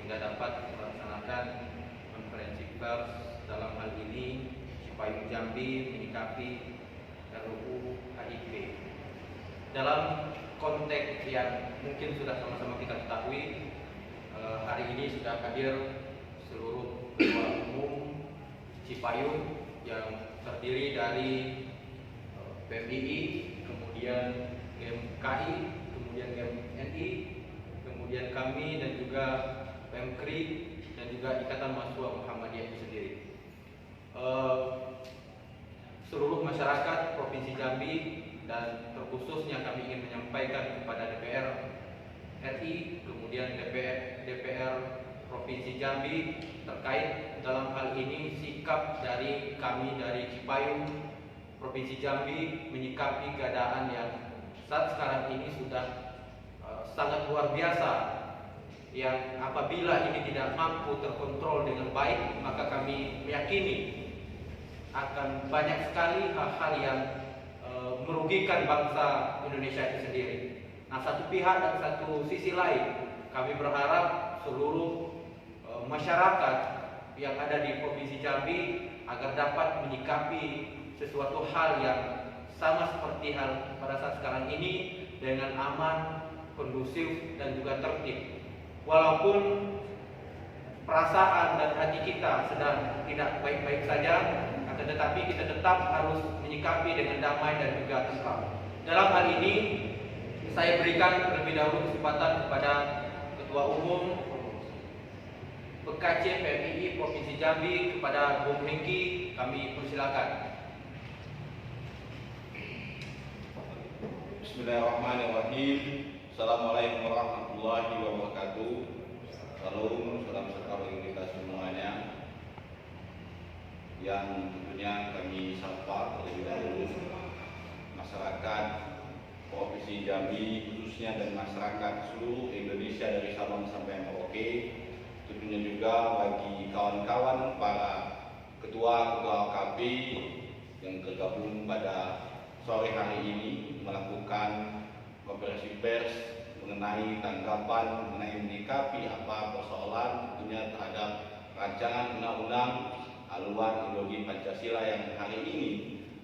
sehingga dapat melaksanakan konferensi pers dalam hal ini Cipayung Jambi menyikapi RUU HIP. Dalam konteks yang mungkin sudah sama-sama kita ketahui, hari ini sudah hadir seluruh ketua umum Cipayung yang terdiri dari PMII, kemudian GMKI, kemudian GMNI, kemudian kami dan juga PMKRI dan juga Ikatan Mahasiswa Muhammadiyah itu sendiri. Seluruh masyarakat Provinsi Jambi dan terkhususnya kami ingin menyampaikan kepada DPR RI, kemudian DPR Provinsi Jambi terkait dalam hal ini sikap dari kami dari Cipayung Provinsi Jambi menyikapi keadaan yang saat sekarang ini sudah sangat luar biasa, yang apabila ini tidak mampu terkontrol dengan baik, maka kami meyakini akan banyak sekali hal-hal yang merugikan bangsa Indonesia itu sendiri. Nah, satu pihak dan satu sisi lain, kami berharap seluruh masyarakat yang ada di Provinsi Jambi agar dapat menyikapi sesuatu hal yang sama seperti hal pada saat sekarang ini dengan aman, kondusif dan juga tertib. Walaupun perasaan dan hati kita sedang tidak baik-baik saja, akan tetapi kita tetap harus menyikapi dengan damai dan juga tentram. Dalam hal ini saya berikan terlebih dahulu kesempatan kepada Ketua Umum PKC PMII Provinsi Jambi, kepada Bung Hengki, kami persilakan. Bismillahirrahmanirrahim. Assalamualaikum warahmatullahi wabarakatuh. Salam sejahtera bagi kita semuanya. Yang tentunya kami sapa terlebih dahulu masyarakat Provinsi Jambi khususnya dan masyarakat seluruh Indonesia dari Sabang sampai Merauke. Tentunya juga bagi kawan-kawan para ketua OKP yang tergabung pada sore hari ini melakukan konferensi pers mengenai tanggapan mengenai menyikapi apa persoalan tentunya terhadap rancangan undang-undang haluan ideologi Pancasila yang hari ini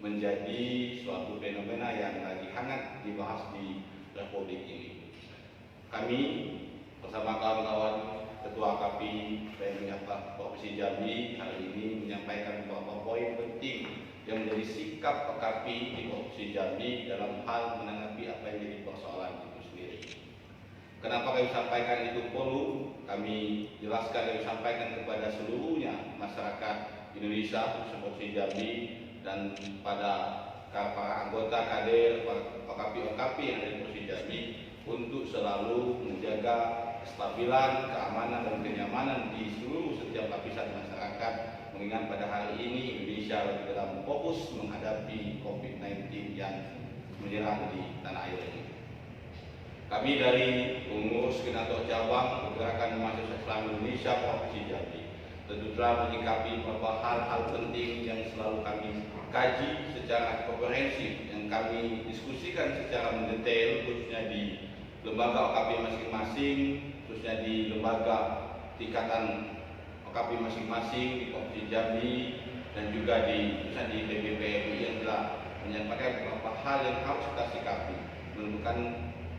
menjadi suatu fenomena yang lagi hangat dibahas di Republik ini. Kami bersama kawan-kawan Ketua KP PMII Provinsi Jambi hari ini menyampaikan beberapa poin penting yang menjadi sikap PKP di Provinsi Jambi dalam hal menanggapi apa yang menjadi persoalan itu sendiri. Kenapa kami sampaikan itu perlu? Kami jelaskan dan sampaikan kepada seluruhnya masyarakat Indonesia khususnya Provinsi Jambi dan pada para anggota kader PKP-OKP yang ada di Provinsi Jambi untuk selalu menjaga kestabilan, keamanan dan kenyamanan di seluruh setiap lapisan masyarakat, mengingat pada hari ini Indonesia lagi dalam fokus menghadapi COVID-19 yang menyerang di tanah air ini. Kami dari pengurus Senator Cabang Pergerakan Mahasiswa Islam Indonesia Provinsi Jambi tentu telah menyikapi beberapa hal-hal penting yang selalu kami kaji secara komprehensif, yang kami diskusikan secara mendetail khususnya di lembaga OKP masing-masing, khususnya di lembaga tingkatan OKP masing-masing di Provinsi Jambi dan juga khususnya di PBPMI yang telah menyampaikan beberapa hal yang harus kita sikapi, menentukan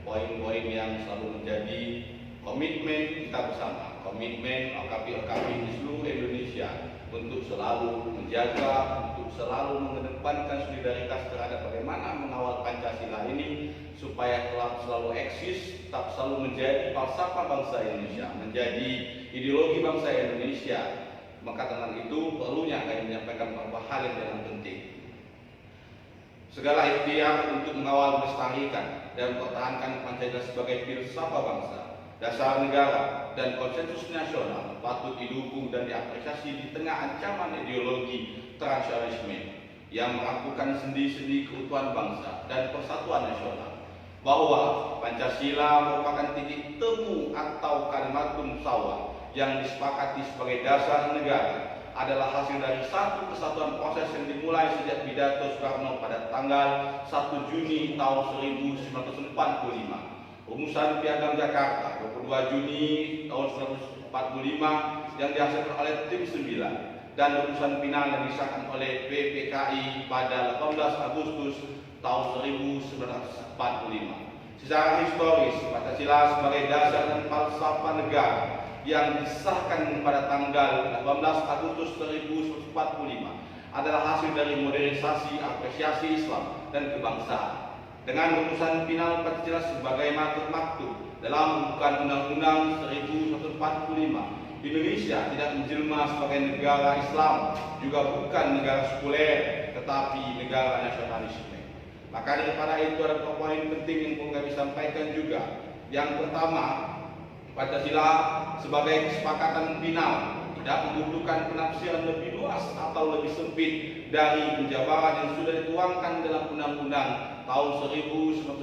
poin-poin yang selalu menjadi komitmen kita bersama, komitmen OKP-OKP di seluruh Indonesia untuk selalu menjaga, untuk selalu mengedepankan solidaritas terhadap bagaimana mengawal Pancasila ini supaya tetap selalu eksis, tetap selalu menjadi falsafah bangsa Indonesia, menjadi ideologi bangsa Indonesia. Maka dengan itu perlunya kami menyampaikan beberapa hal yang sangat penting. Segala ikhtiar untuk mengawal, melestarikan dan mempertahankan Pancasila sebagai filsafah bangsa, dasar negara dan konsensus nasional patut didukung dan diapresiasi di tengah ancaman ideologi transnasionalisme yang merapuhkan sendi-sendi keutuhan bangsa dan persatuan nasional. Bahwa Pancasila merupakan titik temu atau kalimatun sawah yang disepakati sebagai dasar negara, adalah hasil dari satu kesatuan proses yang dimulai sejak pidato Soekarno pada tanggal 1 Juni tahun 1945. Rumusan Piagam Jakarta 22 Juni tahun 1945 yang dihasilkan oleh Tim 9 dan rumusan final yang disahkan oleh PPKI pada 18 Agustus tahun 1945. Secara historis, Pancasila sebagai dasar dan falsafah negara yang disahkan pada tanggal 18 Agustus 1945 adalah hasil dari modernisasi apresiasi Islam dan kebangsaan. Dengan rumusan final Pancasila sebagaimana termaktub dalam pembukaan Undang-Undang 1945, Indonesia tidak menjelma sebagai negara Islam, juga bukan negara sekuler, tetapi negara nasionalisme. Maka daripada itu ada beberapa poin penting yang perlu kami sampaikan juga. Yang pertama, Pancasila sebagai kesepakatan final tidak membutuhkan penafsiran lebih luas atau lebih sempit dari penjabaran yang sudah dituangkan dalam Undang-Undang tahun 1945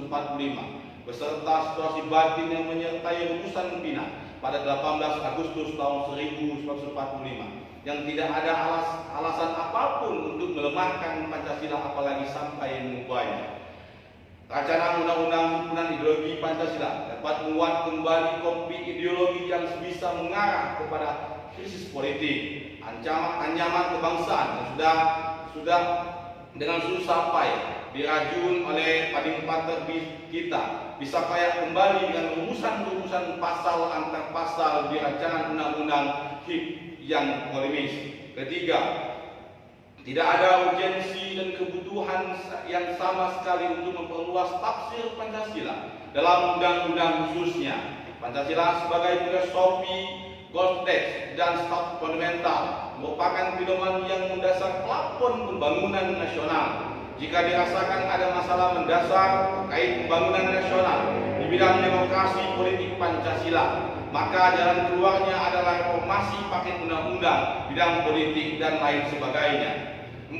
beserta situasi batin yang menyertai rumusan final pada 18 Agustus tahun 1945 yang tidak ada alasan apapun untuk melemahkan Pancasila apalagi sampai mengubahnya. Rancangan Undang-Undang Himpunan Ideologi Pancasila dapat menguat kembali konflik ideologi yang bisa mengarah kepada krisis politik, ancaman kebangsaan yang sudah dengan susah payah dirajun oleh paling terbit kita bisa kayak kembali dengan rumusan-rumusan pasal antar pasal di rancangan undang-undang HIP yang polemis. Ketiga, tidak ada urgensi dan kebutuhan yang sama sekali untuk memperluas tafsir Pancasila dalam undang-undang khususnya. Pancasila sebagai filosofi, konteks dan staf fundamental merupakan pedoman yang mendasar plafon pembangunan nasional. Jika dirasakan ada masalah mendasar terkait pembangunan nasional di bidang demokrasi politik Pancasila, maka jalan keluarnya adalah reformasi paket undang-undang bidang politik dan lain sebagainya. 4.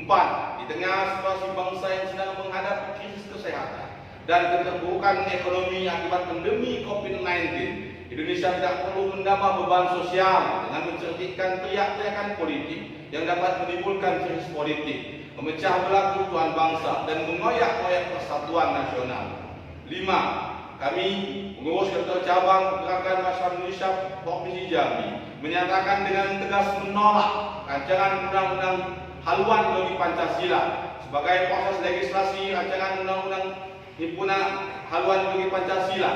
Di tengah situasi bangsa yang sedang menghadapi krisis kesehatan dan keterpurukan ekonomi akibat pandemi COVID-19, Indonesia tidak perlu menambah beban sosial dengan menceritakan teriak-teriakan politik yang dapat menimbulkan krisis politik, memecah belah keutuhan bangsa dan mengoyak-ngoyak persatuan nasional. 5. Kami, pengurus Kantor Cabang Gerakan Masyarakat Indonesia Provinsi Jambi, menyatakan dengan tegas menolak rancangan undang-undang haluan bagi Pancasila sebagai proses legislasi rancangan undang-undang himpunan haluan bagi Pancasila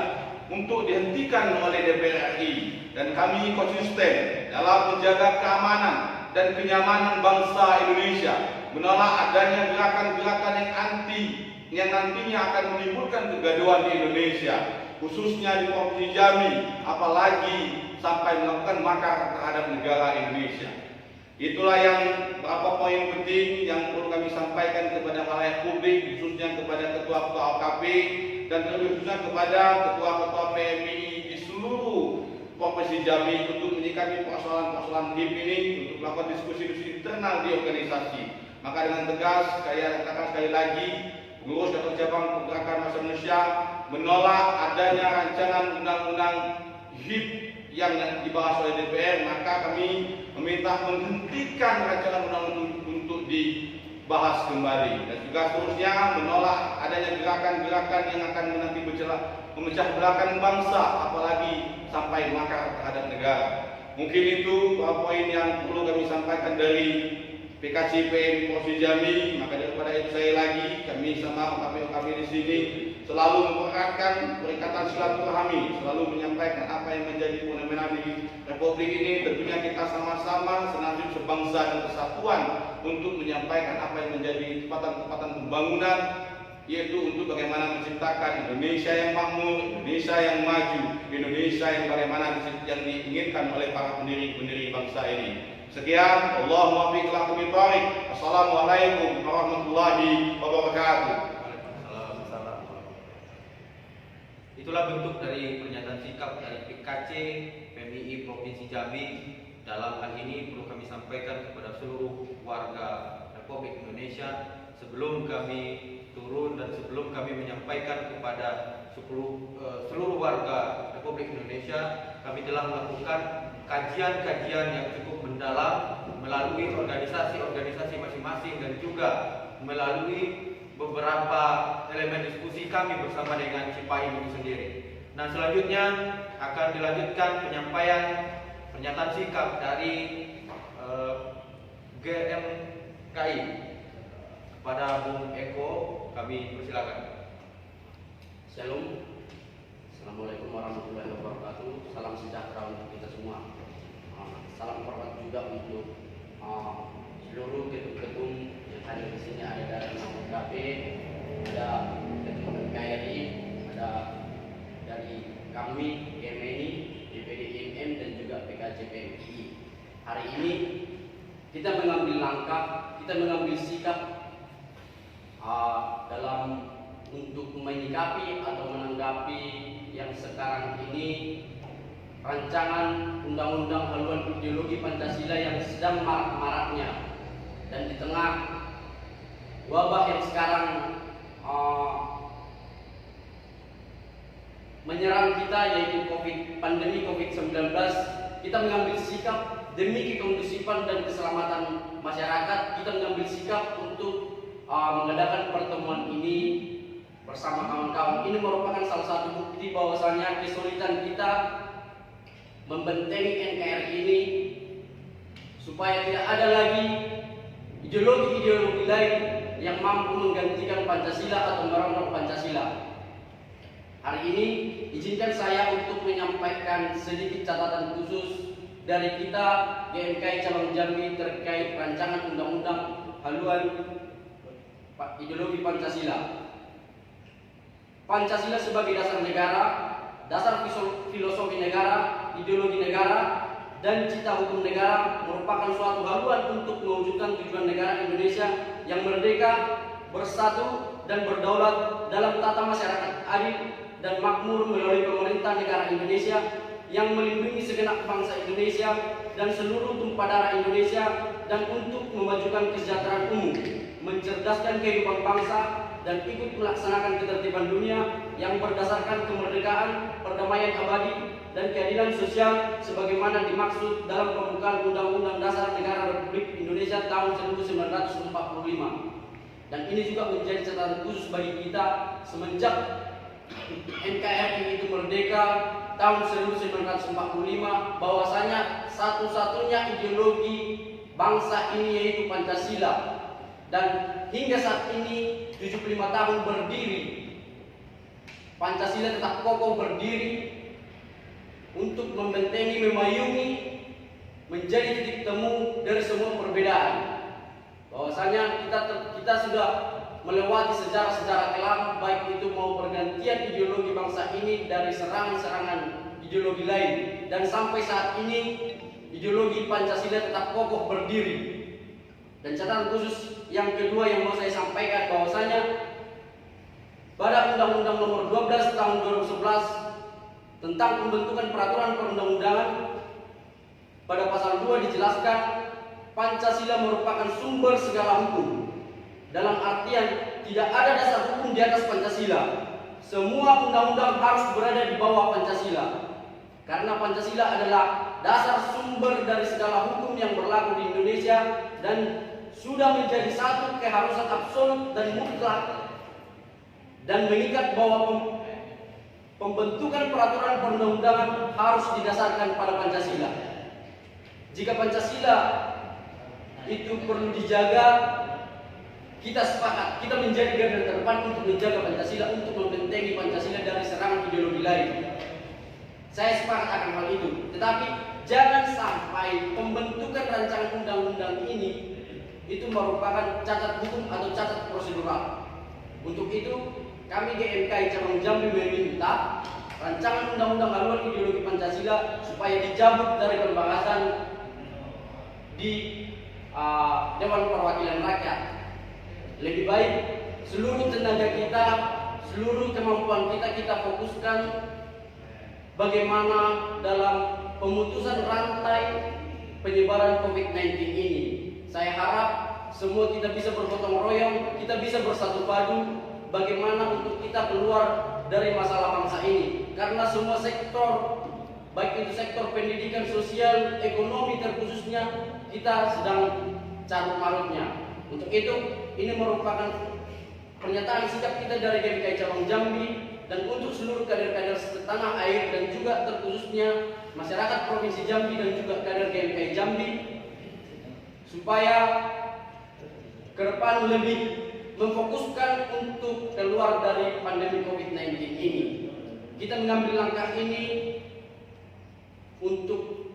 untuk dihentikan oleh DPR RI, dan kami konsisten dalam menjaga keamanan dan kenyamanan bangsa Indonesia, menolak adanya gerakan-gerakan yang anti yang nantinya akan menimbulkan kegaduhan di Indonesia, khususnya di Provinsi Jambi, apalagi sampai melakukan makar terhadap negara Indonesia. Itulah yang beberapa poin penting yang perlu kami sampaikan kepada khalayak publik, khususnya kepada ketua-ketua OKP dan terlebih khususnya kepada ketua-ketua PMI di seluruh Provinsi Jambi untuk menyikapi persoalan-persoalan HIP ini, untuk melakukan diskusi-diskusi internal di organisasi. Maka dengan tegas saya katakan sekali lagi, pengurus Kantor Cabang Gerakan Masyarakat Indonesia menolak adanya rancangan undang-undang HIP yang dibahas oleh DPR. Maka kami meminta menghentikan rancangan undang-undang untuk dibahas kembali, dan juga seterusnya menolak adanya gerakan-gerakan yang akan nanti memecah belahkan bangsa, apalagi sampai makar terhadap negara. Mungkin itu beberapa poin yang perlu kami sampaikan dari PKC PM Provinsi Jambi. Maka daripada itu saya lagi, kami sama OKP di sini selalu mempereratkan perikatan silaturahmi, selalu menyampaikan apa yang menjadi fenomena di Republik ini. Tentunya kita sama-sama senasib sebangsa dan kesatuan untuk menyampaikan apa yang menjadi kekuatan-kekuatan pembangunan, yaitu untuk bagaimana menciptakan Indonesia yang makmur, Indonesia yang maju, Indonesia yang bagaimana yang diinginkan oleh para pendiri-pendiri bangsa ini. Sekian, Allahumma fiq lakum bitariq. Assalamualaikum warahmatullahi wabarakatuh. Itulah bentuk dari pernyataan sikap dari PKC PMI Provinsi Jambi. Dalam hal ini perlu kami sampaikan kepada seluruh warga Republik Indonesia, sebelum kami turun dan sebelum kami menyampaikan kepada seluruh warga Republik Indonesia, kami telah melakukan kajian-kajian yang cukup mendalam melalui organisasi-organisasi masing-masing dan juga melalui beberapa elemen diskusi kami bersama dengan Cipayung itu sendiri. Nah, selanjutnya akan dilanjutkan penyampaian pernyataan sikap dari GMKI. Kepada Bung Eko, kami persilakan. Shalom. Assalamualaikum warahmatullahi wabarakatuh. Salam sejahtera untuk kita semua. Salam hormat juga untuk seluruh ketum-ketum yang hadir di sini. Ada dari KP, ada ketum KRI, ada dari kami GMNI, DPD IMM dan juga PKJPMI. Hari ini kita mengambil langkah, kita mengambil sikap dalam untuk menyikapi atau menanggapi yang sekarang ini rancangan undang-undang haluan ideologi Pancasila yang sedang marak-maraknya, dan di tengah wabah yang sekarang menyerang kita, yaitu pandemi COVID-19, kita mengambil sikap demi kekondusifan dan keselamatan masyarakat. Kita mengambil sikap untuk mengadakan pertemuan ini bersama kawan-kawan. Ini merupakan salah satu bukti bahwasanya kesulitan kita membentengi NKRI ini supaya tidak ada lagi ideologi-ideologi lain yang mampu menggantikan Pancasila atau merongrong Pancasila. Hari ini izinkan saya untuk menyampaikan sedikit catatan khusus dari kita GMKI Cabang Jambi terkait rancangan undang-undang haluan ideologi Pancasila. Pancasila sebagai dasar negara, dasar filosofi negara, ideologi negara, dan cita hukum negara merupakan suatu haluan untuk mewujudkan tujuan negara Indonesia yang merdeka, bersatu, dan berdaulat dalam tata masyarakat adil dan makmur melalui pemerintah negara Indonesia yang melindungi segenap bangsa Indonesia dan seluruh tumpah darah Indonesia, dan untuk memajukan kesejahteraan umum, mencerdaskan kehidupan bangsa, dan ikut melaksanakan ketertiban dunia yang berdasarkan kemerdekaan, perdamaian abadi, dan keadilan sosial sebagaimana dimaksud dalam pembukaan Undang-Undang Dasar Negara Republik Indonesia tahun 1945. Dan ini juga menjadi catatan khusus bagi kita semenjak NKRI itu merdeka tahun 1945, bahwasanya satu-satunya ideologi bangsa ini yaitu Pancasila. Dan hingga saat ini 75 tahun berdiri, Pancasila tetap kokoh berdiri untuk membentengi, memayungi, menjadi titik temu dari semua perbedaan. Bahwasanya kita sudah melewati sejarah-sejarah kelam, baik itu mau pergantian ideologi bangsa ini dari serangan-serangan ideologi lain, dan sampai saat ini ideologi Pancasila tetap kokoh berdiri. Dan catatan khusus yang kedua yang mau saya sampaikan, bahwasanya pada Undang-Undang Nomor 12 Tahun 2011 tentang pembentukan peraturan perundang-undangan, pada pasal 2 dijelaskan Pancasila merupakan sumber segala hukum. Dalam artian tidak ada dasar hukum di atas Pancasila. Semua undang-undang harus berada di bawah Pancasila. Karena Pancasila adalah dasar sumber dari segala hukum yang berlaku di Indonesia dan sudah menjadi satu keharusan absolut dan mutlak, dan mengikat bahwa pembentukan peraturan perundang-undangan harus didasarkan pada Pancasila. Jika Pancasila itu perlu dijaga, kita sepakat, kita menjadi garda terdepan untuk menjaga Pancasila, untuk membentengi Pancasila dari serangan ideologi lain. Saya sepakat akan hal itu. Tetapi jangan sampai pembentukan rancangan undang-undang ini itu merupakan cacat hukum atau cacat prosedural. Untuk itu kami GMKI Cabang Jambi meminta rancangan undang-undang haluan ideologi Pancasila supaya dicabut dari pembahasan di Dewan Perwakilan Rakyat. Lebih baik seluruh tenaga kita, seluruh kemampuan kita fokuskan bagaimana dalam pemutusan rantai penyebaran COVID-19 ini. Saya harap semua kita bisa bergotong royong, kita bisa bersatu padu bagaimana untuk kita keluar dari masalah bangsa ini. Karena semua sektor, baik itu sektor pendidikan, sosial, ekonomi terkhususnya, kita sedang carut marutnya. Untuk itu, ini merupakan pernyataan sikap kita dari GMKI Cabang Jambi dan untuk seluruh kader-kader setanah air dan juga terkhususnya masyarakat Provinsi Jambi dan juga kader GMKI Jambi, supaya ke depan lebih memfokuskan untuk keluar dari pandemi COVID-19 ini. Kita mengambil langkah ini untuk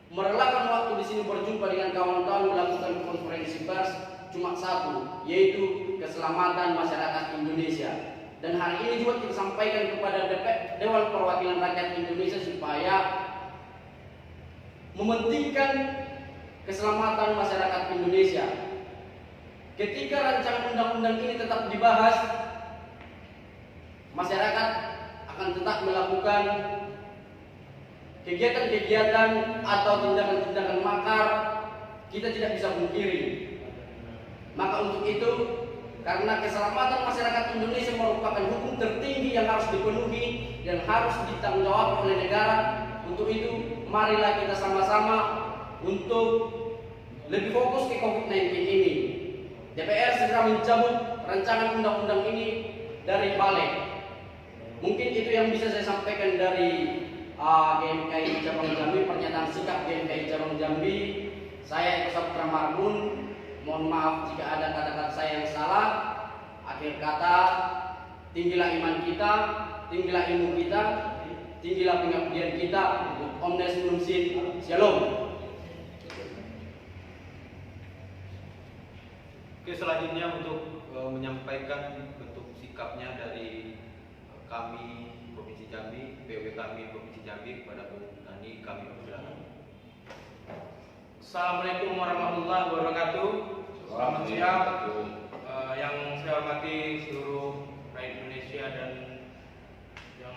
merelakan waktu di sini berjumpa dengan kawan-kawan melakukan konferensi pers cuma satu, yaitu keselamatan masyarakat Indonesia. Dan hari ini juga kita sampaikan kepada Dewan Perwakilan Rakyat Indonesia supaya mementingkan keselamatan masyarakat Indonesia. Ketika rancangan undang-undang ini tetap dibahas, masyarakat akan tetap melakukan kegiatan-kegiatan atau tindakan-tindakan makar. Kita tidak bisa pungkiri. Maka untuk itu, karena keselamatan masyarakat Indonesia merupakan hukum tertinggi yang harus dipenuhi dan harus ditanggungjawab oleh negara. Untuk itu, marilah kita sama-sama untuk lebih fokus ke COVID-19 ini. DPR segera mencabut rancangan undang-undang ini dari balik. Mungkin itu yang bisa saya sampaikan dari GMKI Cabang Jambi, pernyataan sikap GMKI Cabang Jambi. Saya Eko Saputra Marbun. Mohon maaf jika ada kata-kata saya yang salah. Akhir kata, tinggilah iman kita, tinggilah ilmu kita, tinggilah pengabdian kita. Omnes Nunc Sit. Shalom. Oke, selanjutnya untuk menyampaikan bentuk sikapnya dari kami Provinsi Jambi, PW kami Provinsi Jambi kepada Bung Dhani, kami persilakan. Assalamualaikum warahmatullahi wabarakatuh. Selamat siang. Yang saya hormati seluruh rakyat Indonesia dan yang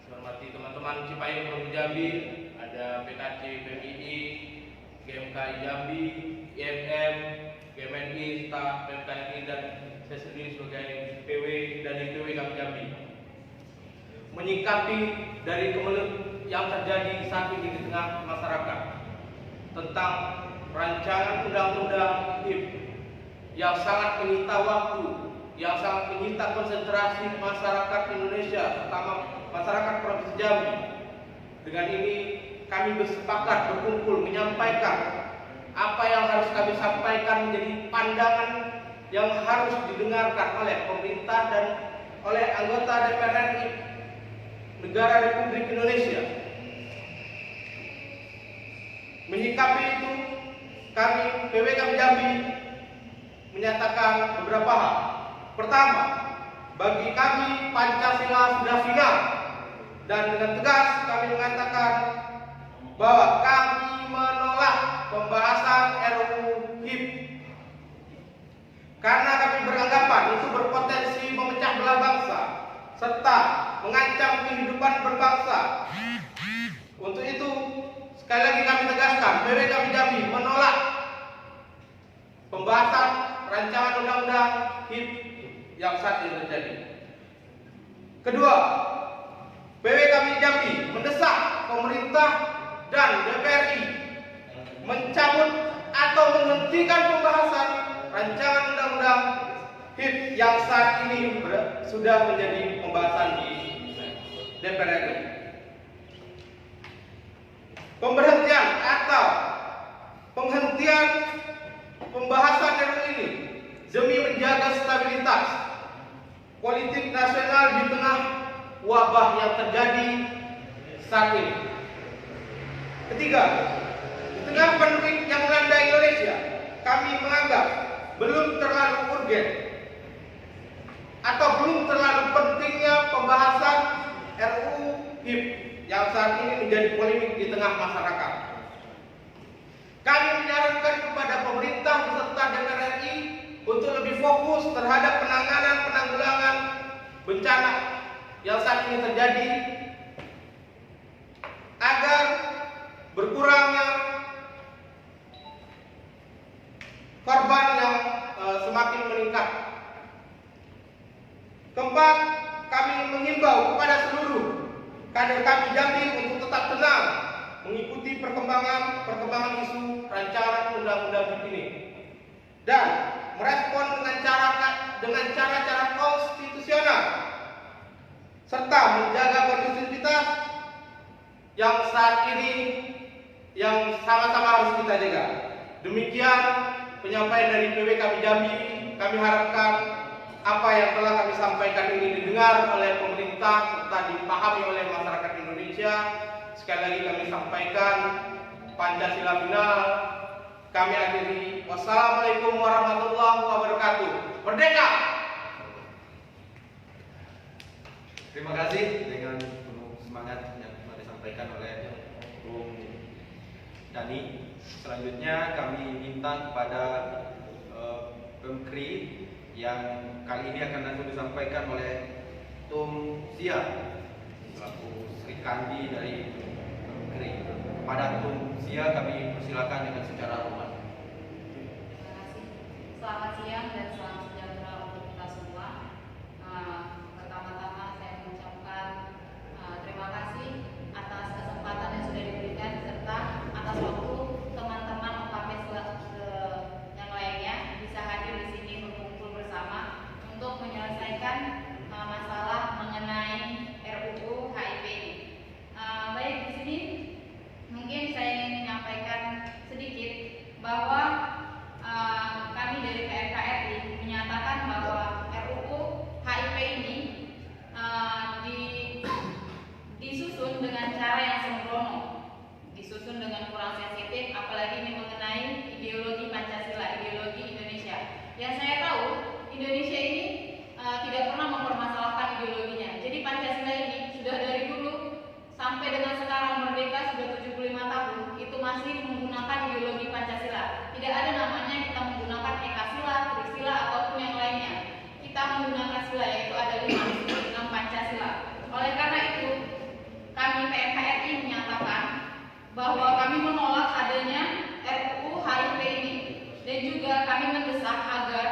saya hormati teman-teman Cipayung Provinsi Jambi, ada PKC, PMII, GMKI Jambi, IMM, GMNI, staf PMKI dan saya sendiri sebagai PW dan IPW kami Jambi. Menyikapi dari kemelut yang terjadi saat ini di tengah masyarakat tentang rancangan undang-undang HIP yang sangat menyita waktu, yang sangat menyita konsentrasi masyarakat Indonesia, terutama masyarakat Provinsi Jambi. Dengan ini kami bersepakat berkumpul menyampaikan apa yang harus kami sampaikan menjadi pandangan yang harus didengarkan oleh pemerintah dan oleh anggota DPR RI Negara Republik Indonesia. Menyikapi itu, kami PW kami Jambi menyatakan beberapa hal. Pertama, bagi kami Pancasila sudah final dan dengan tegas kami mengatakan bahwa kami menolak pembahasan RUU HIP karena kami beranggapan itu berpotensi memecah belah bangsa serta mengancam kehidupan berbangsa. Untuk itu, sekali lagi kami tegaskan, PW kami Jambi menolak pembahasan rancangan undang-undang HIP yang saat ini terjadi. Kedua, PW kami Jambi mendesak pemerintah dan DPR RI mencabut atau menghentikan pembahasan rancangan undang-undang HIP yang saat ini sudah menjadi pembahasan di DPR RI. Pemberhentian atau penghentian pembahasan RUU ini demi menjaga stabilitas politik nasional di tengah wabah yang terjadi saat ini. Ketiga, di tengah pandemi yang melanda Indonesia, kami menganggap belum terlalu urgen atau belum terlalu pentingnya pembahasan RUU HIP yang saat ini menjadi polemik di tengah masyarakat. Kami menyarankan kepada pemerintah beserta DPR RI untuk lebih fokus terhadap penanggulangan bencana yang saat ini terjadi agar berkurangnya korban yang semakin meningkat. Keempat, kami mengimbau kepada seluruh kader kami Jambi untuk tetap tenang mengikuti perkembangan isu rancangan undang-undang HIP ini dan merespon dengan cara-cara konstitusional serta menjaga kondusivitas yang saat ini yang sama-sama harus kita jaga. Demikian penyampaian dari PW kami Jambi. Kami harapkan apa yang telah kami sampaikan ini didengar oleh pemerintah serta dipahami oleh masyarakat Indonesia. Sekali lagi kami sampaikan Pancasila final. Kami akhiri. Wassalamualaikum warahmatullahi wabarakatuh. Merdeka! Terima kasih dengan penuh semangat yang telah disampaikan oleh Bung Dani. Selanjutnya kami minta kepada Pemkri yang kali ini akan langsung disampaikan oleh Tum Sia selaku Sri Kandi dari Pemkri. Kepada Tum Sia kami persilakan dengan secara hormat. Terima kasih. Selamat siang dan salam sejahtera untuk kita semua. Pertama-tama saya mengucapkan terima kasih atas kesempatan yang sudah diberikan serta atas waktu teman-teman OKP yang lainnya bisa hadir di sini berkumpul bersama untuk menyelesaikan masalah mengenai RUU HIP ini. Baik, di sini mungkin saya ingin menyampaikan sedikit bahwa kami dari PMKRI menyatakan bahwa RUU HIP ini disusun dengan cara yang sembrono, disusun dengan kurang sensitif, apalagi ini mengenai ideologi Pancasila, ideologi Indonesia. Yang saya tahu, Indonesia ini tidak pernah mempermasalahkan ideologinya. Jadi Pancasila ini sudah dari dulu sampai dengan sekarang merdeka sudah 75 tahun, itu masih menggunakan ideologi Pancasila. Tidak ada namanya kita menggunakan Ekasila, Trisila ataupun yang lainnya. Kita menggunakan sila, yaitu ada 5 disebut dengan Pancasila. Oleh karena itu, kami PMKRI menyatakan bahwa kami menolak adanya RUU HIP ini, dan juga kami mendesak agar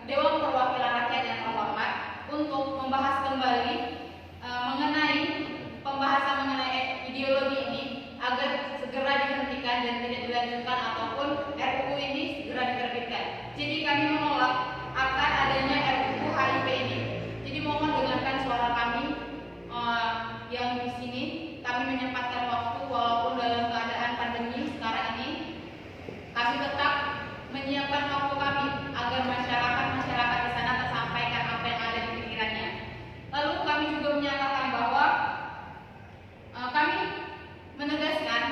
Dewan Perwakilan Rakyat yang terhormat untuk membahas kembali mengenai pembahasan mengenai ideologi ini agar segera dihentikan dan tidak dilanjutkan ataupun RUU ini segera diterbitkan. Jadi kami menolak akan adanya RUU HIP ini. Jadi mohon dengarkan suara kami yang di sini. Kami menyempatkan waktu walaupun dalam keadaan pandemi sekarang ini. Kami tetap menyiapkan waktu kami agar masyarakat di sana tersampaikan apa yang ada di pikirannya. Lalu kami juga menyatakan bahwa kami menegaskan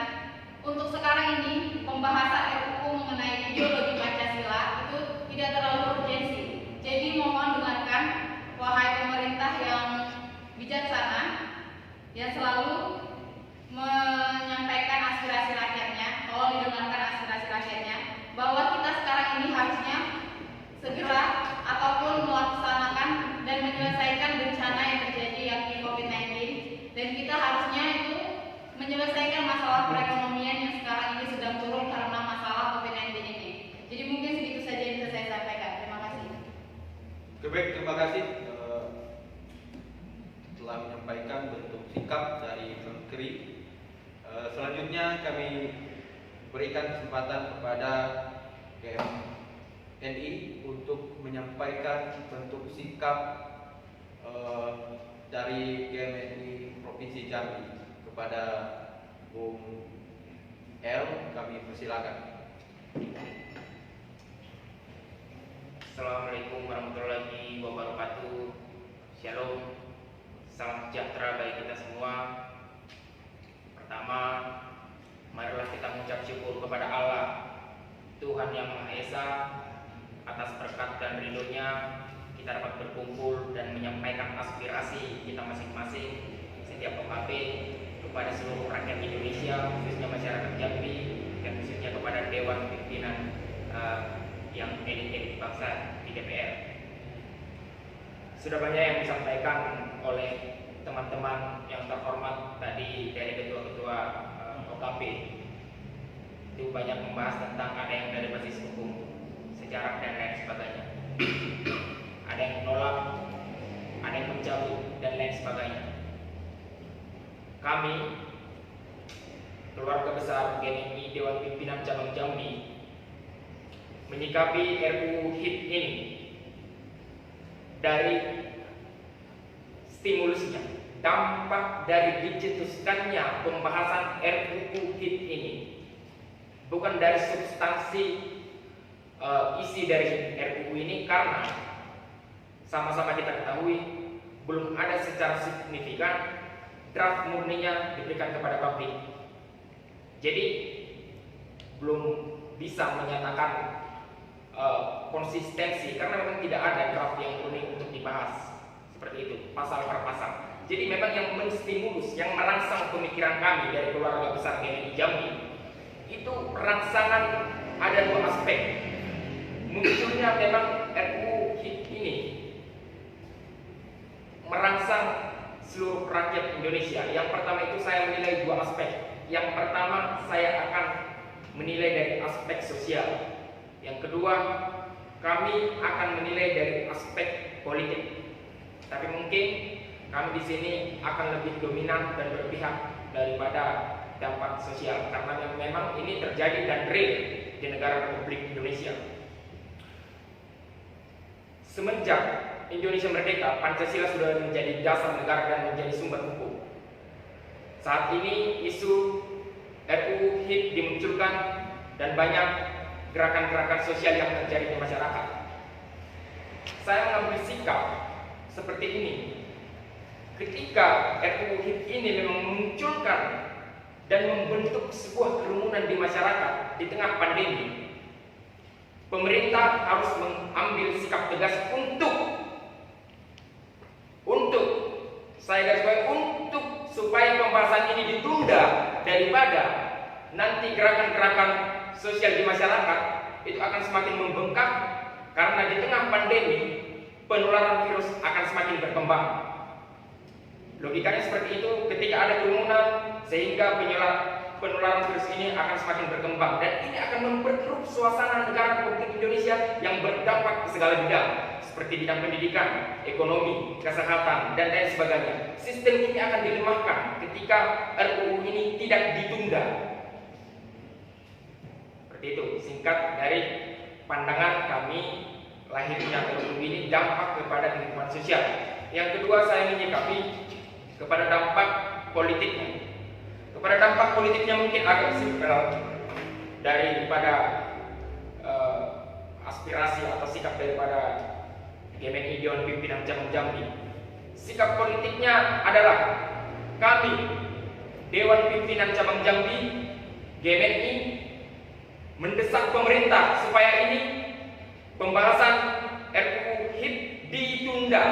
untuk sekarang ini pembahasan RUU mengenai ideologi Pancasila itu tidak terlalu urgensi. Jadi mohon dengarkan wahai pemerintah yang bijaksana yang selalu menyampaikan aspirasi rakyatnya, tolong didengarkan aspirasi rakyatnya bahwa kita sekarang ini harusnya segera ataupun melaksanakan dan menyelesaikan bencana yang terjadi yakni COVID-19, dan kita harusnya itu menyelesaikan masalah perekonomian yang sekarang ini sedang turun karena masalah COVID-19 ini. Jadi mungkin segitu saja yang bisa saya sampaikan. Terima kasih. Baik, terima kasih telah menyampaikan bentuk sikap dari Pemkri. Selanjutnya kami berikan kesempatan kepada GMNI untuk menyampaikan bentuk sikap dari GMNI Provinsi Jambi. Kepada Bung L, kami persilakan. Assalamualaikum warahmatullahi wabarakatuh. Shalom. Salam sejahtera bagi kita semua. Pertama, marilah kita mengucap syukur kepada Allah, Tuhan yang Maha Esa, atas berkat dan ridhonya kita dapat berkumpul dan menyampaikan aspirasi kita masing-masing setiap OKP kepada seluruh rakyat Indonesia, khususnya masyarakat Jambi, dan khususnya kepada Dewan Pimpinan yang elit-elit bangsa di DPR. Sudah banyak yang disampaikan oleh teman-teman yang terhormat tadi dari ketua-ketua OKP. Itu banyak membahas tentang ada yang dari basis hukum, sejarah dan lain sebagainya. Ada yang menolak, ada yang mencabut dan lain sebagainya. Kami, keluarga besar GMI Dewan Pimpinan Cabang Jambi, menyikapi RUU HIP ini dari stimulusnya, dampak dari dicetuskannya pembahasan RUU HIP ini, bukan dari substansi isi dari RUU ini, karena sama-sama kita ketahui belum ada secara signifikan draft murninya diberikan kepada publik. Jadi belum bisa menyatakan konsistensi karena memang tidak ada draft yang murni untuk dibahas seperti itu pasal per pasal. Jadi memang yang menstimulus, yang merangsang pemikiran kami dari keluarga besar GMI Jambi itu rangsangan ada dua aspek. Munculnya memang RUU HIP ini merangsang seluruh rakyat Indonesia. Yang pertama itu saya menilai dua aspek. Yang pertama saya akan menilai dari aspek sosial. Yang kedua kami akan menilai dari aspek politik. Tapi mungkin kami di sini akan lebih dominan dan berpihak daripada dampak sosial karena memang ini terjadi dan real di negara Republik Indonesia. Semenjak Indonesia merdeka, Pancasila sudah menjadi dasar negara dan menjadi sumber hukum. Saat ini isu RUU HIP dimunculkan dan banyak gerakan-gerakan sosial yang terjadi di masyarakat. Saya mengambil sikap seperti ini. Ketika RUU HIP ini memang memunculkan dan membentuk sebuah kerumunan di masyarakat di tengah pandemi, pemerintah harus mengambil sikap tegas untuk saya garis bawahi untuk supaya pembahasan ini ditunda daripada nanti gerakan-gerakan sosial di masyarakat itu akan semakin membengkak karena di tengah pandemi penularan virus akan semakin berkembang. Logikanya seperti itu, ketika ada kerumunan sehingga penularan virus ini akan semakin berkembang dan ini akan memperkeruh suasana negara Republik Indonesia yang berdampak ke segala bidang seperti bidang pendidikan, ekonomi, kesehatan, dan lain sebagainya. Sistem ini akan dilemahkan ketika RUU ini tidak ditunda. Seperti itu, singkat dari pandangan kami lahirnya RUU ini dampak kepada kehidupan sosial. Yang kedua, saya menyikapi kepada dampak politiknya. Kepada dampak politiknya mungkin agak simpel daripada aspirasi atau sikap daripada GMI Dewan Pimpinan Cabang Jambi. Sikap politiknya adalah kami Dewan Pimpinan Cabang Jambi GMI mendesak pemerintah supaya ini pembahasan RUU HIP ditunda.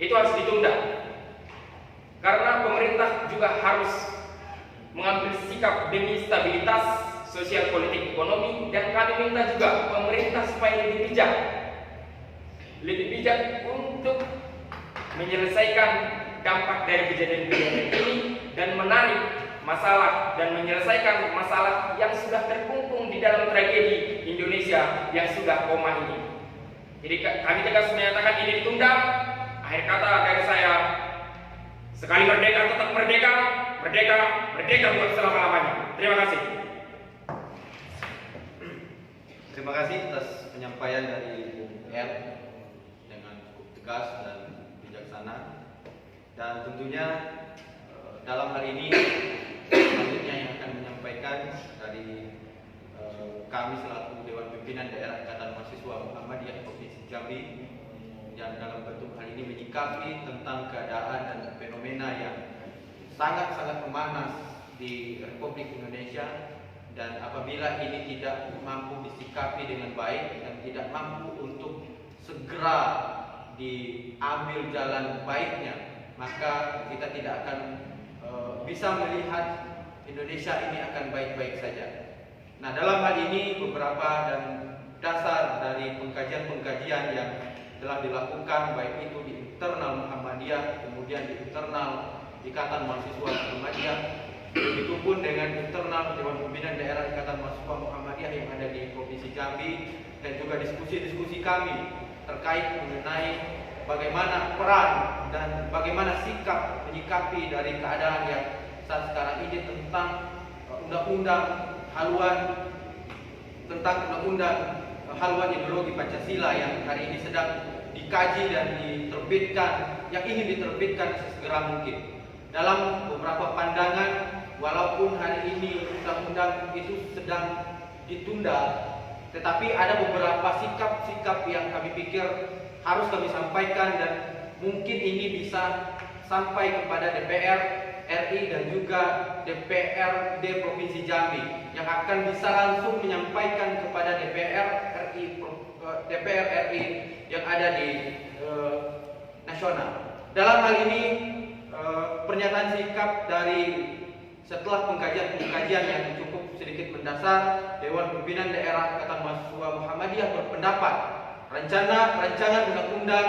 Itu harus ditunda. Karena pemerintah juga harus mengambil sikap demi stabilitas sosial politik ekonomi dan kami minta juga pemerintah supaya lebih bijak untuk menyelesaikan dampak dari kejadian-kejadian ini dan menarik masalah dan menyelesaikan masalah yang sudah terkungkung di dalam tragedi Indonesia yang sudah koma ini. Jadi kami tegas menyatakan ini ditunda. Akhir kata dari saya, sekali merdeka tetap merdeka, merdeka, merdeka buat selama-lamanya. Terima kasih. Terima kasih atas penyampaian dari Bung R dengan cukup tegas dan bijaksana. Dan tentunya dalam hal ini selanjutnya yang akan menyampaikan dari kami selaku Dewan Pimpinan Daerah Ikatan Mahasiswa Muhammadiyah Provinsi Jambi yang dalam bentuk hal ini menyikapi tentang keadaan dan fenomena yang sangat-sangat memanas di Republik Indonesia. Dan apabila ini tidak mampu disikapi dengan baik dan tidak mampu untuk segera diambil jalan baiknya, maka kita tidak akan bisa melihat Indonesia ini akan baik-baik saja. Nah, dalam hal ini beberapa dan dasar dari pengkajian-pengkajian yang telah dilakukan baik itu di internal Muhammadiyah, kemudian di internal Ikatan Mahasiswa Muhammadiyah, begitu pun dengan internal Dewan Pimpinan Daerah Ikatan Mahasiswa Muhammadiyah yang ada di Provinsi Jambi, dan juga diskusi-diskusi kami terkait mengenai bagaimana peran dan bagaimana sikap menyikapi dari keadaan yang saat sekarang ini tentang undang-undang haluan ideologi Pancasila yang hari ini sedang dikaji dan diterbitkan, yang ingin diterbitkan sesegera mungkin. Dalam beberapa pandangan, walaupun hari ini undang-undang itu sedang ditunda, tetapi ada beberapa sikap-sikap yang kami pikir harus kami sampaikan dan mungkin ini bisa sampai kepada DPR RI dan juga DPRD Provinsi Jambi yang akan bisa langsung menyampaikan kepada DPR RI yang ada di nasional. Dalam hal ini pernyataan sikap dari setelah pengkajian yang cukup sedikit mendasar, Dewan Pimpinan Daerah Ikatan Mahasiswa Muhammadiyah berpendapat rancangan undang-undang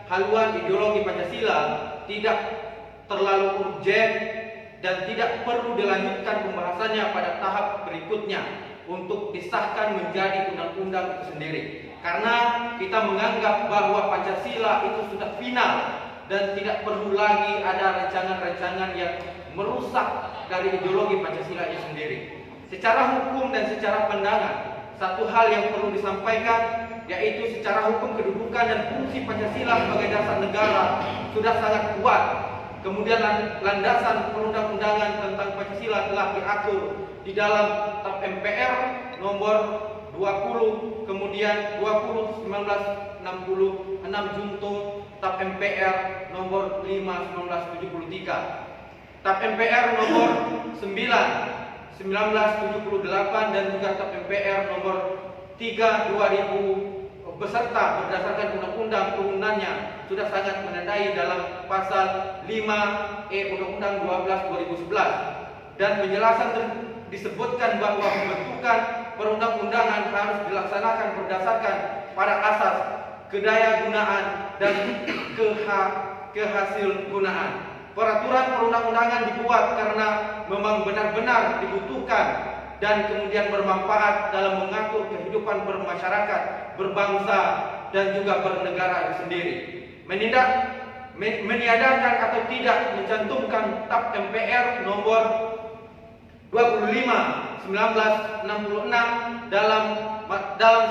haluan ideologi Pancasila tidak terlalu urgen dan tidak perlu dilanjutkan pembahasannya pada tahap berikutnya untuk disahkan menjadi undang-undang itu sendiri. Karena kita menganggap bahwa Pancasila itu sudah final dan tidak perlu lagi ada rancangan-rancangan yang merusak dari ideologi Pancasila itu sendiri. Secara hukum dan secara pandangan, satu hal yang perlu disampaikan yaitu secara hukum kedudukan dan fungsi Pancasila sebagai dasar negara sudah sangat kuat. Kemudian landasan perundang-undangan tentang Pancasila telah diatur di dalam TAP MPR nomor 20, kemudian 20/1966 Junto TAP MPR nomor 5/1973, TAP MPR nomor 9/1978 dan juga TAP MPR nomor 3/2000 beserta berdasarkan undang-undang turunannya sudah sangat menandai dalam pasal 5E Undang-Undang 12/2011 dan penjelasan disebutkan bahwa pembentukan perundang-undangan harus dilaksanakan berdasarkan pada asas kedayagunaan dan kehasilgunaan. Peraturan perundang-undangan dibuat karena memang benar-benar dibutuhkan dan kemudian bermanfaat dalam mengatur kehidupan bermasyarakat, berbangsa, dan juga bernegara itu sendiri. Meniadakan atau tidak mencantumkan TAP MPR nomor 25/1966 dalam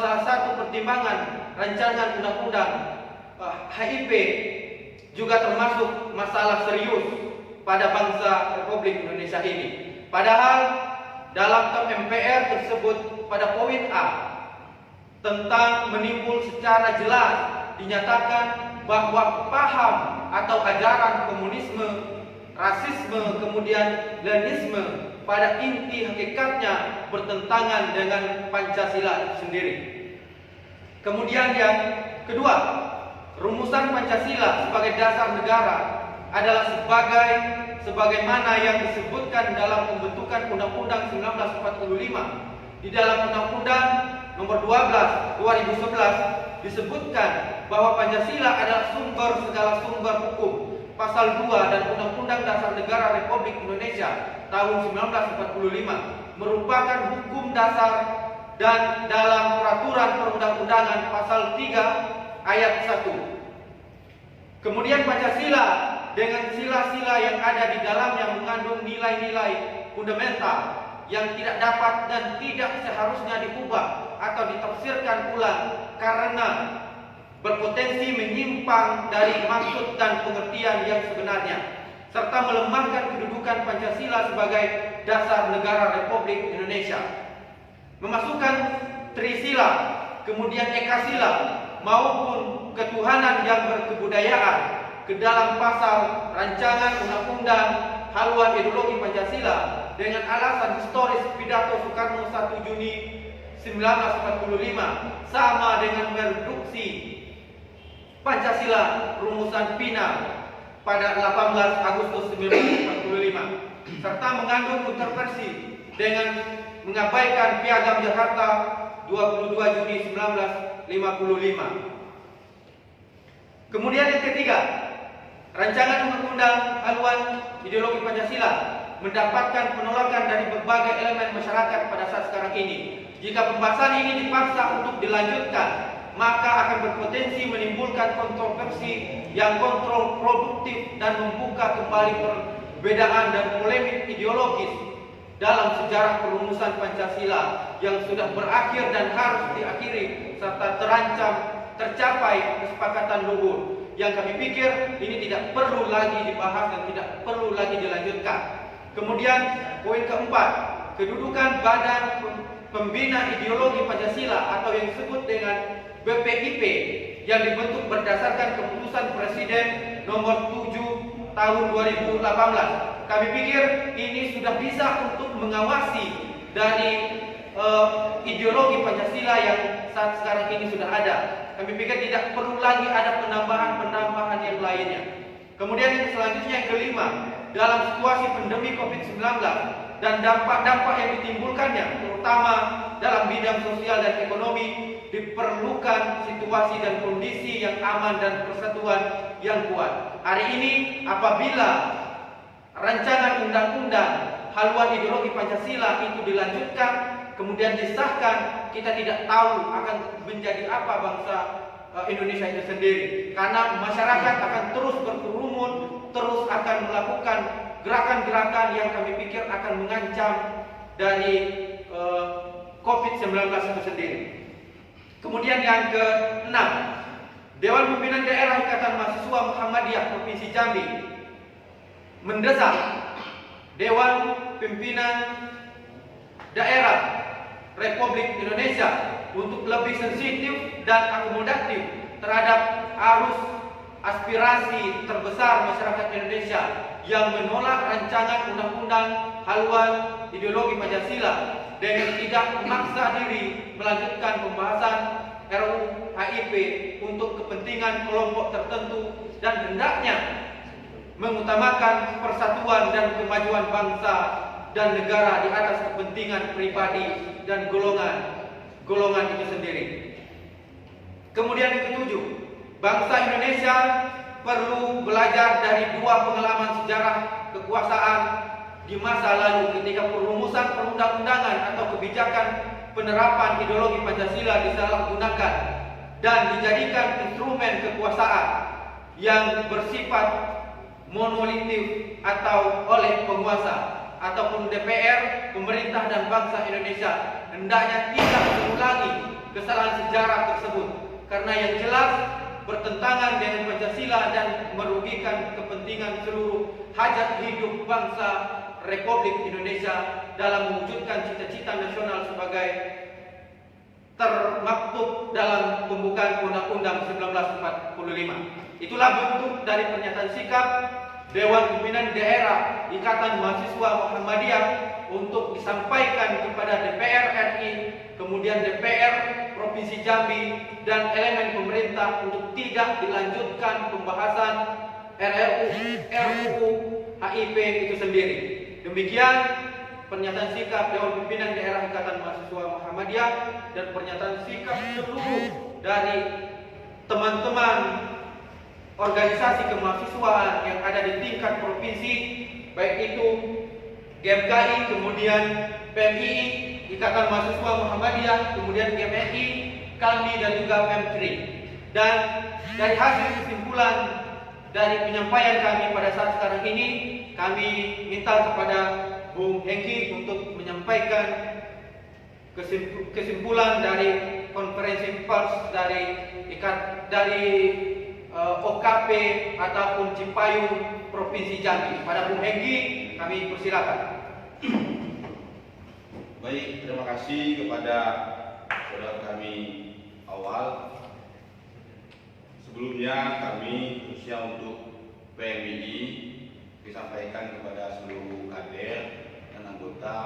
salah satu pertimbangan rancangan undang-undang HIP juga termasuk masalah serius pada bangsa Republik Indonesia ini. Padahal dalam TAP MPR tersebut pada poin A tentang menimbul secara jelas dinyatakan bahwa paham atau ajaran komunisme, rasisme, kemudian Leninisme pada inti hakikatnya bertentangan dengan Pancasila itu sendiri. Kemudian yang kedua, rumusan Pancasila sebagai dasar negara adalah sebagaimana yang disebutkan dalam pembentukan Undang-Undang 1945. Di dalam Undang-Undang Nomor 12/2011 disebutkan bahwa Pancasila adalah sumber segala sumber hukum. Pasal 2 dan Undang-Undang Dasar Negara Republik Indonesia tahun 1945 merupakan hukum dasar dan dalam peraturan perundang-undangan pasal 3 ayat 1. Kemudian Pancasila dengan sila-sila yang ada di dalamnya mengandung nilai-nilai fundamental yang tidak dapat dan tidak seharusnya diubah atau ditafsirkan ulang karena berpotensi menyimpang dari maksud dan pengertian yang sebenarnya, serta melemahkan kedudukan Pancasila sebagai dasar negara Republik Indonesia. Memasukkan Trisila, kemudian Ekasila maupun ketuhanan yang berkebudayaan ke dalam pasal rancangan undang-undang haluan ideologi Pancasila dengan alasan historis pidato Soekarno 1 Juni 1945 sama dengan mereduksi Pancasila rumusan final pada 18 Agustus 1945 serta mengandung kontroversi dengan mengabaikan Piagam Jakarta 22 Juni 1955. Kemudian yang ketiga, rancangan undang-undang haluan ideologi Pancasila mendapatkan penolakan dari berbagai elemen masyarakat pada saat sekarang ini. Jika pembahasan ini dipaksa untuk dilanjutkan, maka akan berpotensi menimbulkan kontroversi yang kontraproduktif dan membuka kembali perbedaan dan polemik ideologis dalam sejarah perumusan Pancasila yang sudah berakhir dan harus diakhiri serta terancam tercapai kesepakatan luhur yang kami pikir ini tidak perlu lagi dibahas dan tidak perlu lagi dilanjutkan. Kemudian poin keempat, kedudukan Badan Pembina Ideologi Pancasila atau yang disebut dengan BPIP yang dibentuk berdasarkan keputusan Presiden nomor 7 tahun 2018. Kami pikir ini sudah bisa untuk mengawasi dari ideologi Pancasila yang saat sekarang ini sudah ada. Kami pikir tidak perlu lagi ada penambahan yang lainnya. Kemudian yang selanjutnya yang kelima, dalam situasi pandemi COVID-19 dan dampak-dampak yang ditimbulkannya, terutama dalam bidang sosial dan ekonomi, diperlukan situasi dan kondisi yang aman dan persatuan yang kuat. Hari ini apabila rancangan undang-undang haluan ideologi Pancasila itu dilanjutkan, kemudian disahkan, kita tidak tahu akan menjadi apa bangsa Indonesia itu sendiri. Karena masyarakat akan terus berkerumun, terus akan melakukan gerakan-gerakan yang kami pikir akan mengancam dari COVID-19 itu sendiri. Kemudian yang ke-6, Dewan Pimpinan Daerah Ikatan Mahasiswa Muhammadiyah Provinsi Jambi mendesak Dewan Pimpinan Daerah Republik Indonesia untuk lebih sensitif dan akomodatif terhadap arus aspirasi terbesar masyarakat Indonesia yang menolak rancangan undang-undang haluan ideologi Pancasila dengan tidak memaksa diri melanjutkan pembahasan RUU HIP untuk kepentingan kelompok tertentu dan hendaknya mengutamakan persatuan dan kemajuan bangsa dan negara di atas kepentingan pribadi dan golongan itu sendiri. Kemudian yang ketujuh, bangsa Indonesia perlu belajar dari dua pengalaman sejarah kekuasaan di masa lalu ketika perumusan perundang-undangan atau kebijakan penerapan ideologi Pancasila disalahgunakan dan dijadikan instrumen kekuasaan yang bersifat monolitif atau oleh penguasa ataupun DPR, pemerintah dan bangsa Indonesia hendaknya tidak mengulangi kesalahan sejarah tersebut karena yang jelas bertentangan dengan Pancasila dan merugikan kepentingan seluruh hajat hidup bangsa Republik Indonesia dalam mewujudkan cita-cita nasional sebagai termaktub dalam pembukaan Undang-Undang 1945. Itulah bentuk dari pernyataan sikap Dewan Pimpinan Daerah Ikatan Mahasiswa Muhammadiyah untuk disampaikan kepada DPR RI, kemudian DPR Provinsi Jambi dan elemen pemerintah untuk tidak dilanjutkan pembahasan RUU HIP itu sendiri. Demikian pernyataan sikap Dewan Pimpinan Daerah Ikatan Mahasiswa Muhammadiyah dan pernyataan sikap seluruh dari teman-teman organisasi kemahasiswaan yang ada di tingkat provinsi, baik itu GMKI, kemudian PMII, Ikatan Mahasiswa Muhammadiyah, kemudian GMNI, KALMI dan juga PEMTRI. Dan dari hasil kesimpulan dari penyampaian kami pada saat sekarang ini, kami minta kepada Bung Hengki untuk menyampaikan kesimpulan dari konferensi pers dari OKP ataupun Cipayung Provinsi Jambi. Pada Bung Hengki, kami persilakan. Baik, terima kasih kepada saudara kami awal. Sebelumnya kami khususnya untuk PMII disampaikan kepada seluruh kader dan anggota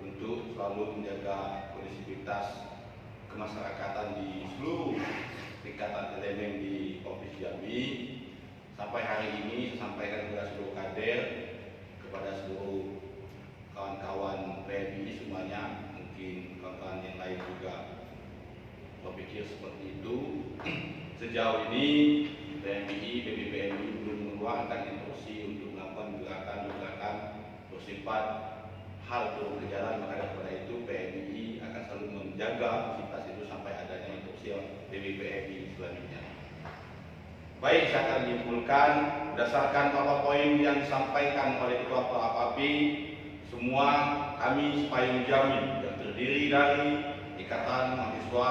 untuk selalu menjaga kondisivitas kemasyarakatan di seluruh tingkatan elemen di Provinsi Jambi. Sampai hari ini saya sampaikan kepada seluruh kader, kepada seluruh kawan-kawan PMII semuanya, mungkin kawan-kawan yang lain juga berpikir seperti itu. Sejauh ini PMII, PBPMI belum mengeluarkan instruksi untuk melakukan gerakan-gerakan bersifat hal turun ke jalan, maka daripada itu PMII akan selalu menjaga aktivitas itu sampai adanya instruksi PBPMI selanjutnya. Baik, saya akan menyimpulkan berdasarkan beberapa poin yang disampaikan oleh Ketua APAPI. Semua kami Cipayung Jambi yang terdiri dari Ikatan Mahasiswa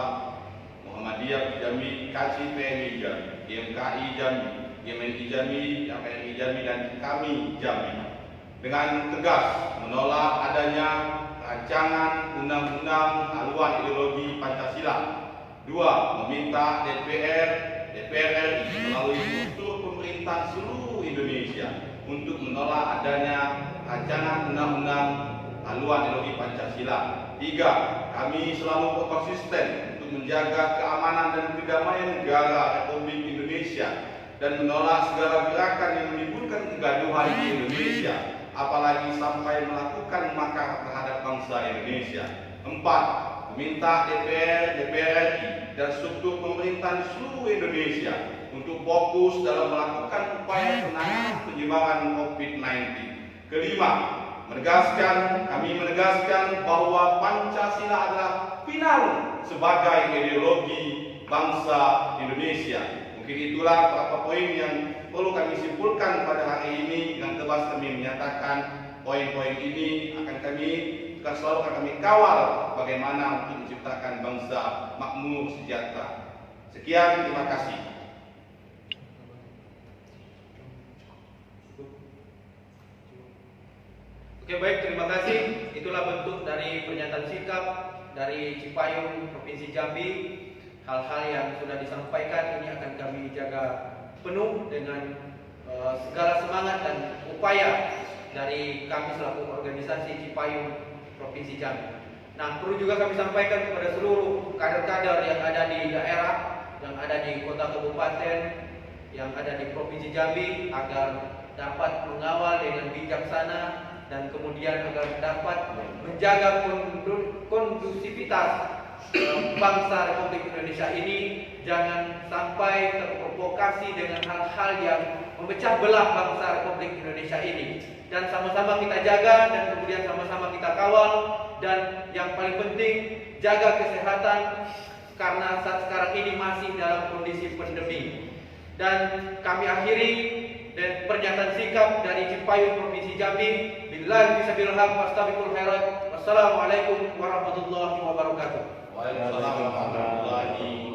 Muhammadiyah Jambi, KC PMI Jambi, GMKI Jambi, GMNI Jambi, KPRI Jambi, dan kami Jambi dengan tegas menolak adanya rancangan undang-undang haluan ideologi Pancasila. 2. Meminta DPR RI melalui struktur pemerintahan seluruh Indonesia untuk menolak adanya rancangan undang-undang haluan ideologi Pancasila. 3. Kami selalu konsisten untuk menjaga keamanan dan kedamaian negara Republik Indonesia dan menolak segala gerakan yang menimbulkan kegaduhan di Indonesia, apalagi sampai melakukan makar terhadap bangsa Indonesia. 4. Meminta DPR RI dan struktur pemerintahan seluruh Indonesia untuk fokus dalam melakukan upaya penanganan penyebaran COVID-19. Kelima, kami menegaskan bahwa Pancasila adalah pilar sebagai ideologi bangsa Indonesia. Mungkin itulah beberapa poin yang perlu kami simpulkan pada hari ini. Dengan tegas kami menyatakan poin-poin ini akan selalu kami kawal bagaimana untuk menciptakan bangsa makmur sejahtera. Sekian, terima kasih. Oke, baik, terima kasih. Itulah bentuk dari pernyataan sikap dari Cipayung Provinsi Jambi. Hal-hal yang sudah disampaikan ini akan kami jaga penuh dengan segala semangat dan upaya dari kami selaku organisasi Cipayung Provinsi Jambi. Nah, perlu juga kami sampaikan kepada seluruh kader-kader yang ada di daerah, yang ada di kota kabupaten, yang ada di Provinsi Jambi agar dapat mengawal dengan bijaksana dan kemudian agar dapat menjaga kondusivitas bangsa Republik Indonesia ini, jangan sampai terprovokasi dengan hal-hal yang memecah belah bangsa Republik Indonesia ini. Dan sama-sama kita jaga dan kemudian sama-sama kita kawal, dan yang paling penting jaga kesehatan karena saat sekarang ini masih dalam kondisi pandemi. Dan kami akhiri dan pernyataan sikap dari Cipayung Provinsi Jambi. Billahi fisabilillah wastabiqul khairat. Wassalamualaikum warahmatullahi wabarakatuh. Waalaikumsalam warahmatullahi wabarakatuh.